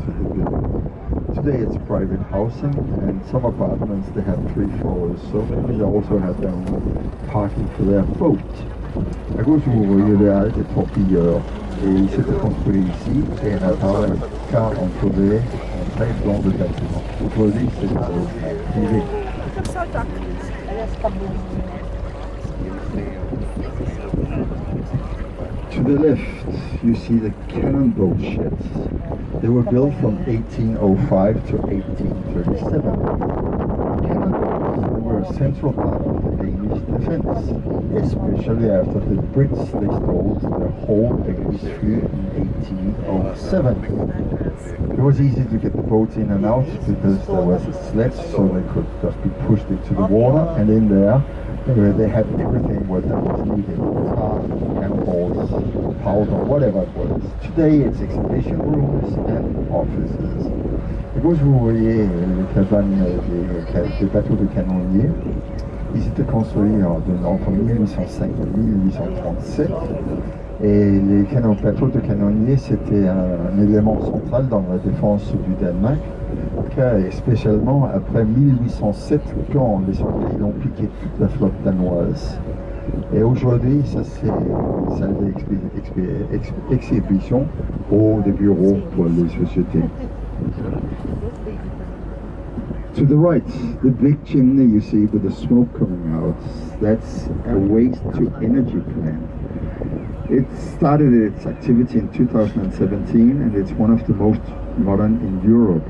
to the building. Today it's private housing, and some apartments they have 3 floors, so they also have their own parking for their boat. À gauche, vous voyez les halles des torpilleurs. Et il s'était construit ici, et un car entouré un très long de bâtiment. Aujourd'hui, c'est privé. To the left, you see the cannon boat sheds. They were built from 1805 to 1837. Cannon boats were a central part of the Danish defense, especially after the Brits they stole the whole Danish fleet in 1807. It was easy to get the boats in and out because there was a sledge, so they could just be pushed into the water, and in there they had everything what that was needed: tar, cannonballs, powder, whatever it was. Today it's exhibition rooms and offices. Et gauche, vous voyez les cabanes des bateaux de canonniers. Ils étaient construits entre 1805 et 1837. Et les bateaux de canonniers, c'était un élément central dans la défense du Danemark, et spécialement après 1807, quand les Anglais ont piqué toute la flotte danoise. Et aujourd'hui, ça c'est une salle d'exhibition ou des bureaux pour les sociétés. To the right, the big chimney you see with the smoke coming out, that's a waste-to-energy plant. It started its activity in 2017, and it's one of the most modern in Europe.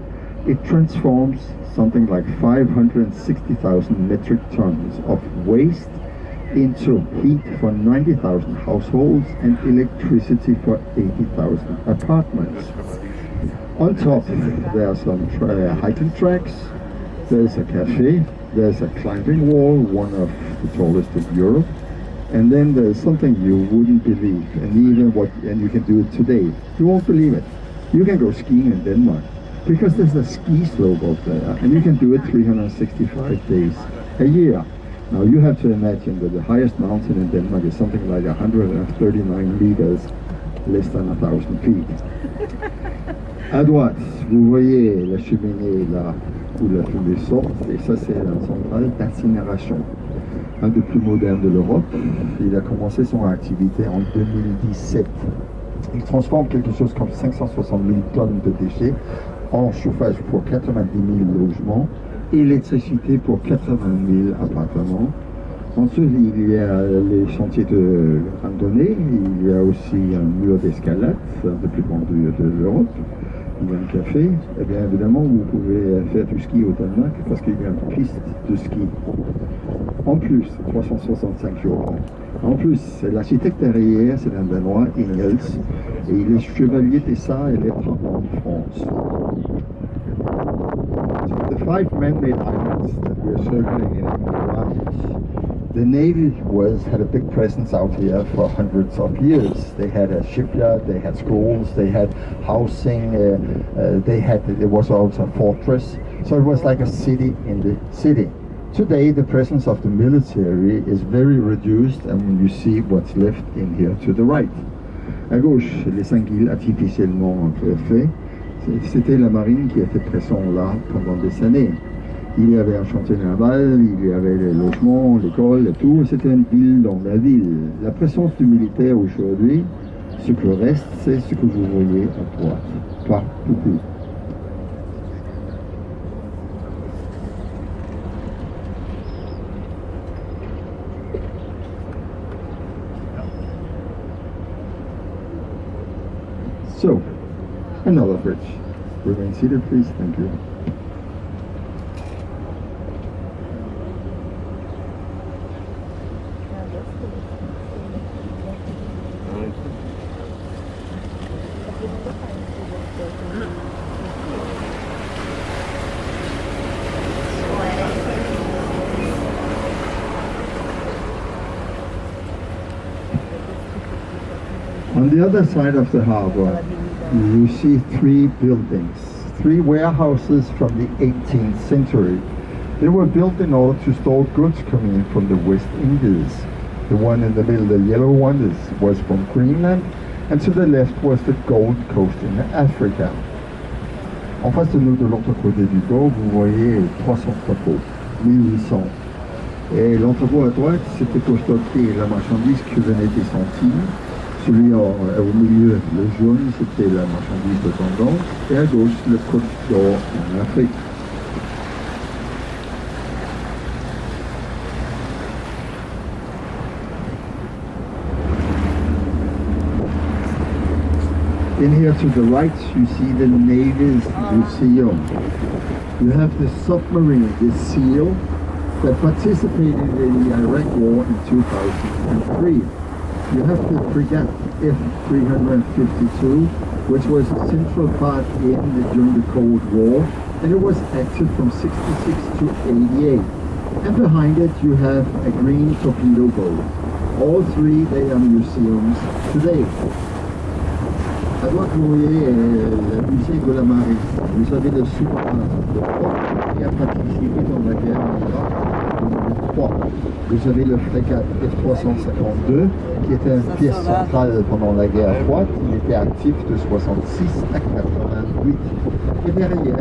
It transforms something like 560,000 metric tons of waste into heat for 90,000 households and electricity for 80,000 apartments. On top, there are some hiking tracks, there's a cafe, there's a climbing wall, one of the tallest in Europe, and then there's something you wouldn't believe, and you can do it today. You won't believe it. You can go skiing in Denmark, because there's a ski slope up there, and you can do it 365 days a year. Now you have to imagine that the highest mountain in Denmark is something like 139 meters, less than 1,000 feet. À droite, vous voyez la cheminée là où la fumée sort, et ça c'est la centrale d'incinération, un des plus modernes de l'Europe. Il a commencé son activité en 2017. Il transforme quelque chose comme 560 000 tonnes de déchets en chauffage pour 90 000 logements, électricité pour 80 000 appartements. Ensuite, il y a les chantiers de randonnée, il y a aussi un mur d'escalade, un des plus grands de l'Europe. Il y a un café, et bien évidemment vous pouvez faire du ski au Danemark parce qu'il y a une piste de ski. En plus, 365 jours. En plus, l'architecte derrière, c'est un Danois, Ingels, et il est chevalier des arts et lettres en France. So the 5 man-made islands that we are circling in the the Navy had a big presence out here for hundreds of years. They had a shipyard, they had schools, they had housing, it was also a fortress. So it was like a city in the city. Today the presence of the military is very reduced, and you see what's left in here to the right. À gauche, les 5 îles artificiellement faits. C'était la marine qui était présente là pendant des années. Il y avait un chantier naval, il y avait les logements, l'école et tout. C'était une ville dans la ville. La présence du militaire aujourd'hui, ce que reste, c'est ce que vous voyez à droite. Pas beaucoup. So, another bridge. Remain seated, please. Thank you. On the other side of the harbor, you see 3 buildings, 3 warehouses from the 18th century. They were built in order to store goods coming in from the West Indies. The one in the middle, the yellow one, was from Greenland, and to the left was the Gold Coast in Africa. En face de nous, de l'autre côté du port, vous voyez 300 entrepôts, 1800. Et l'entrepôt à droite, c'était pour stocker la marchandise qui venait des centimes. Celui au milieu, le jaune, c'était la marchandise de tendance. Et à gauche, le côte d'or en Afrique. In here to the right, you see the Navy's Museum. You have the submarine, the SEAL, that participated in the Iraq War in 2003. You have the frigate F-352, which was a central part during the Cold War, and it was active from 66 to 88. And behind it you have a green torpedo boat. All three, they are museums today. À droite, vous voyez le musée de la marine. Vous savez, le sous-marin de Fort qui a participé dans la guerre en Irak en 2003. Vous avez le frégate F-352 qui était une pièce centrale pendant la guerre froide. Il était actif de 66 à 88. Et derrière, il y a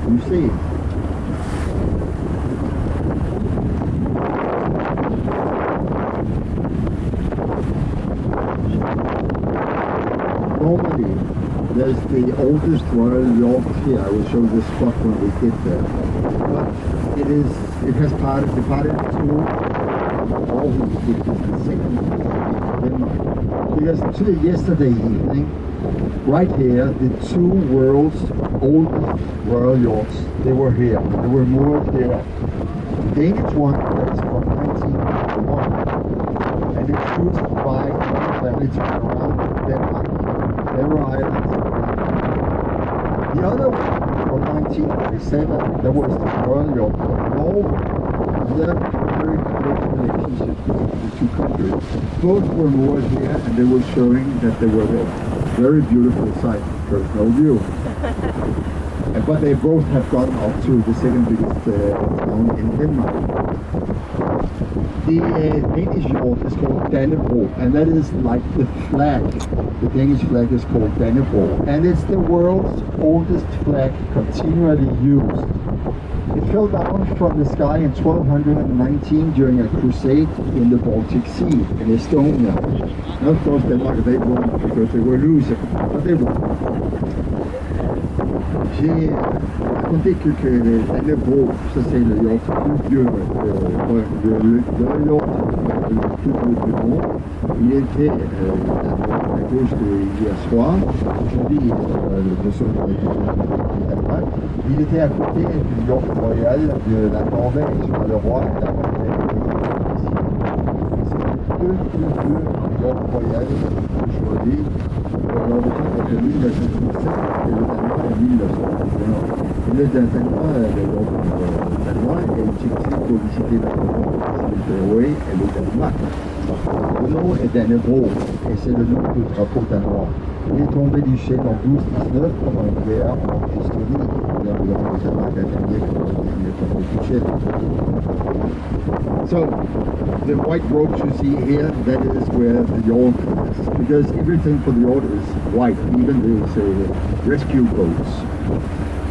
le musée. Normally, there's the oldest Royal Yacht here. I will show the spot when we get there. But it has departed to Aarhus, which is the second Denmark. Because yesterday evening, right here, the two world's oldest Royal Yachts, they were here. They were moored here. The Danish one that is from 1901, and it's used by one family to go around Denmark. The other one from 1947, that was the Royal Yacht of Norway. There was a very close relationship between the two countries. Both were moored here, and they were showing that they were a very beautiful sight, personal view. But they both have gone up to the second biggest town in Denmark. The Danish yacht is called Dannebro, and that is like the flag. The Danish flag is called Dannebro, and it's the world's oldest flag continually used. It fell down from the sky in 1219 during a crusade in the Baltic Sea in Estonia. And of course Denmark, they won because they were losing, but they won. J'ai raconté que Dannebro, ça c'est le yacht plus vieux, le yacht le plus vieux du monde. Il était à gauche hier soir. Aujourd'hui, le soleil est à il était à côté du yacht royal de la Norvège, par le roi et la reine. C'est deux yachts royaux aujourd'hui. Alors, le temps est de 1917 et le Danois en 1921. Le Danois est utilisé pour visiter la Norvège et le Danemark. Le nom est Dannebro et c'est le nom du drapeau danois. Il est tombé du ciel en 1219 pendant une guerre en Estonie. Le Danemark a gagné quand il est tombé du ciel. So, the white ropes you see here, that is where the yacht is. Because everything for the yacht is white, even those rescue boats.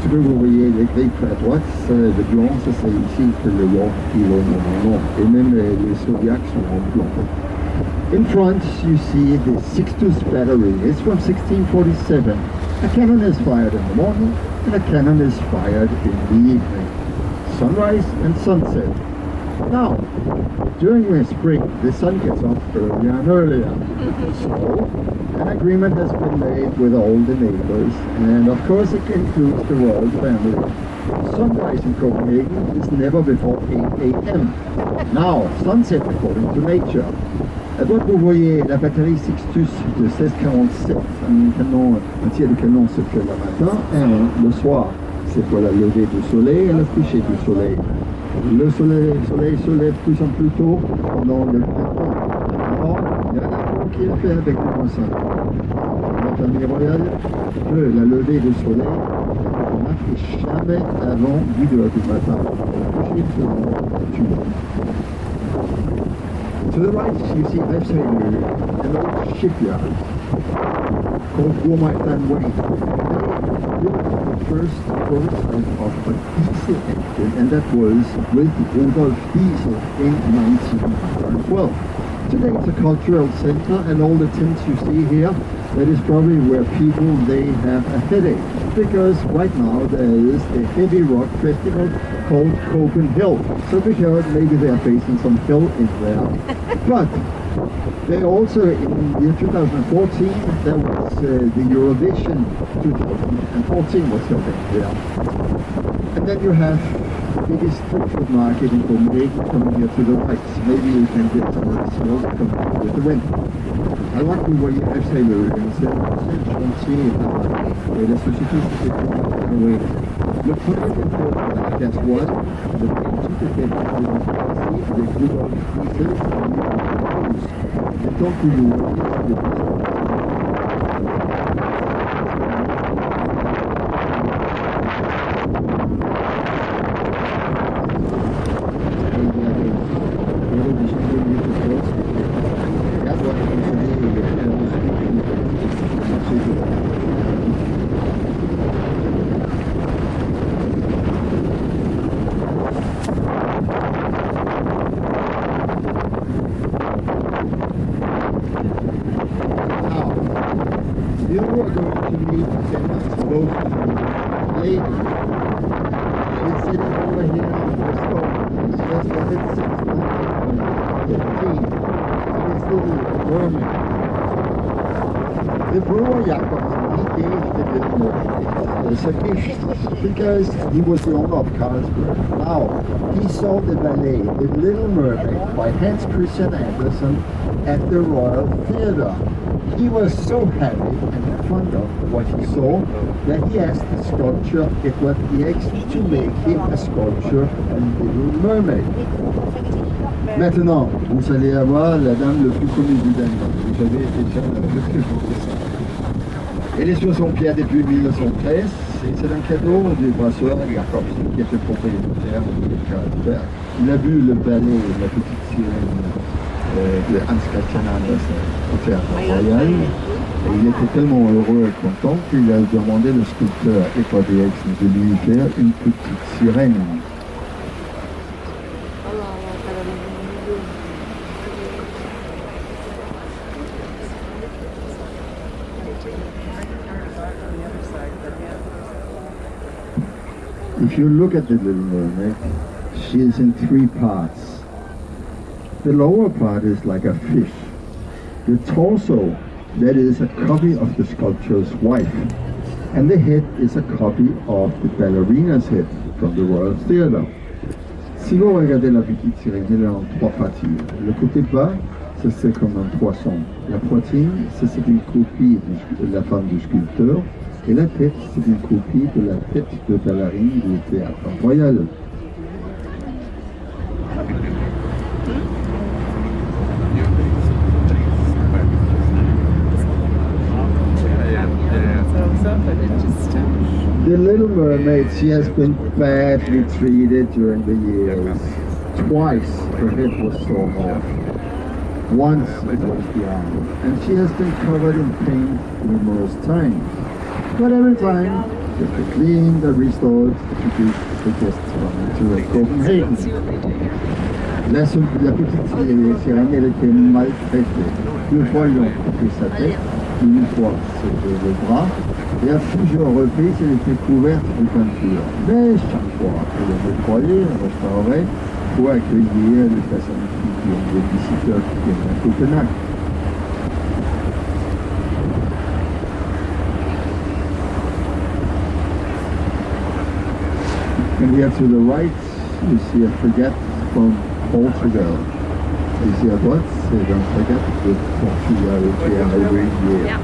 Ce que vous voyez, les grilles à droite, le blanc, ça c'est ici que le yacht qui est normalement. Et même les Zodiacs sont en blanc. In front, you see the Sixtus battery. It's from 1647. A cannon is fired in the morning, and a cannon is fired in the evening. Sunrise and sunset. Now, during the spring, the sun gets up earlier and earlier. So, an agreement has been made with all the neighbors, and of course it includes the royal family. Sunrise in Copenhagen is never before 8 a.m. Now, sunset according to nature. À droite, vous voyez la batterie Sixtus de 1647, un tir de canon se fait le matin et le soir. C'est pour la levée du soleil et le coucher du soleil. Le soleil se lève plus en plus tôt pendant le printemps. Alors, il y a un coup qui est fait avec le enceinte. La famille royale veut la levée du soleil et jamais avant 10 heures du matin. To the right, you see that's an old shipyard. called Burmeister and Wayne. They built the first prototype of a diesel engine, and that was with Rudolf Diesel in 1912. Today it's a cultural center, and all the tents you see here, that is probably where people, they have a headache. Because right now there is a heavy rock festival called Copenhagen. So because maybe they are facing some hill in there. But they also, in the year 2014, there was the Eurovision 2014 was held there. And then you have the biggest street food market in Copenhagen coming here to the right. Maybe you can get some of the smells coming with the wind. Alors que vous voyez FCE, c'est le chantier et la société s'est fait. Le premier était la gasoil, le petit était avec Rudolf Diesel, et tant que vous voyez, you are going to meet both ladies. She's sitting over here on the stove. She has got it 6 months, 15. This little mermaid. The brewer Jacobsen, he gave the little mermaid as a gift because he was the owner of Carlsberg. Now, he saw the ballet, The Little Mermaid, by Hans Christian Andersen at the Royal Theatre. He was so happy and fond of what he saw that he asked the sculptor Edward Eriksen to make him a sculpture of Little Mermaid. Maintenant, vous allez avoir la dame le plus connue du Danemark. Vous avez déjà le plus Elle est sur son pied depuis 1913 et c'est un cadeau du brasseur Jacobsen qui était propriétaire de Carlsberg. Il a vu le ballet, la petite sirène de Hans Christian Andersen au théâtre royal. Et il était tellement heureux et content qu'il a demandé au sculpteur Edward Eriksen de lui faire une petite sirène. If you look at the Little Mermaid, she is in 3 parts. The lower part is like a fish. The torso, that is a copy of the sculpture's wife. And the head is a copy of the ballerina's head from the Royal Theatre. Si vous regardez la petite sirène, elle est en 3 parties. Le côté bas, c'est comme un poisson. La poitrine, c'est une copie de la femme du sculpteur. Et la tête, c'est une copie de la tête de ballerine du théâtre royal. The Little Mermaid, she has been badly treated during the years. Twice her head was sawn off. Once it was the arm. And she has been covered in paint numerous times. But every time, just been cleaned and restored to be the guests coming to Copenhagen. La petite sirène, elle était maltraitée. 2 fois, ils ont coupé sa tête, une fois c'était le bras, et à plusieurs reprises, elle était couverte de peinture. Mais chaque fois, elle est nettoyée, restaurée, pour accueillir les personnes qui viennent, les visiteurs qui viennent à Copenhague. And here to the right, you see a frigate from Portugal. You see a boat, c'est un frigate de Portugal qui arrive here. Yeah.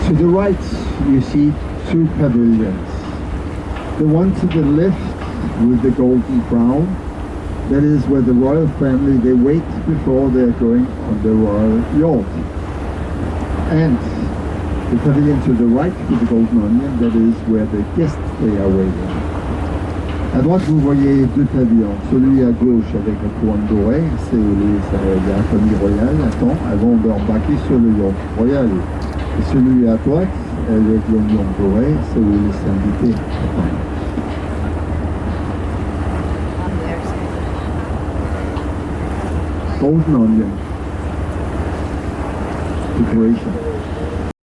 To the right, you see 2 pavilions. The one to the left with the golden crown. That is where the royal family, they wait before they're going on the royal yacht. And the pavilion to the right with the golden onion, that is where the guests, they are waiting. À droite, vous voyez deux pavillons. Celui à gauche avec la couronne dorée, c'est la famille royale, attend, avant d'embarquer sur le yacht royal. Et celui à droite, avec l'oignon doré, c'est où les invités attendent. Golden onion decoration.